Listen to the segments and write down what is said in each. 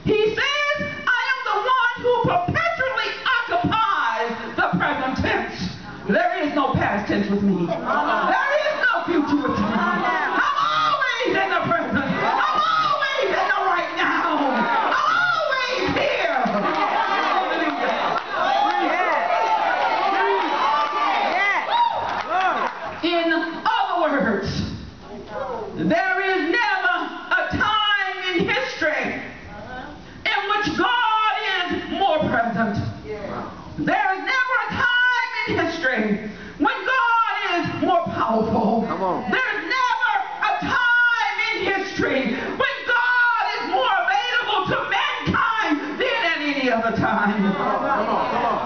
He says, I am the one who perpetually occupies the present tense. There is no past tense with me. There is no future with me. I'm always in the present. I'm always in the right now. I'm always here. In other words, there is never a time in history in which God is more present. There is never a time in history when God is more powerful. There's never a time in history when God is more available to mankind than at any other time.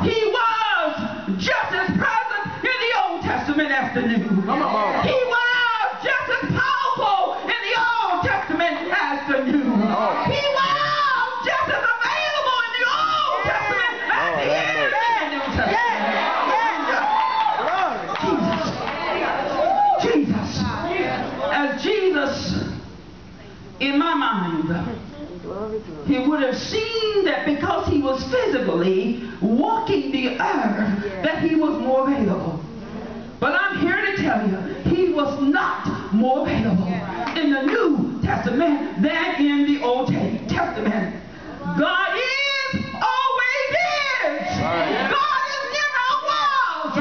He was just as present in the Old Testament as the New. He was just as powerful in the Old Testament as the New. He was just as available in the Old Testament as he is in the New Testament. Jesus. As Jesus, in my mind, he would have seen that because he was physically walking the earth, that he was more available. But I'm here to tell you, he was not more available in the New Testament than in the Old Testament. God is, always is. God is never was.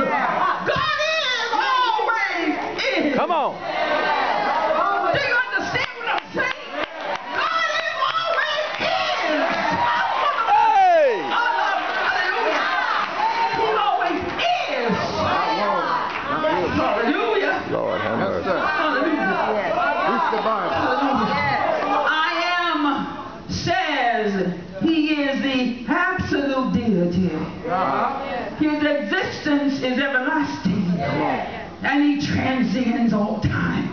God is, always is. Come on. Do you understand what I'm saying? God is, always is. Hey! Hallelujah. He always is. Hallelujah. Lord have mercy. Hallelujah. I am says he is the absolute deity. His existence is everlasting. And he transcends all time.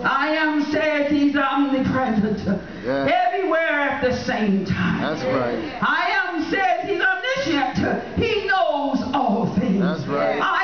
I am says he's omnipresent. Everywhere at the same time. That's right. I am says he's omniscient. He knows all things. That's right. I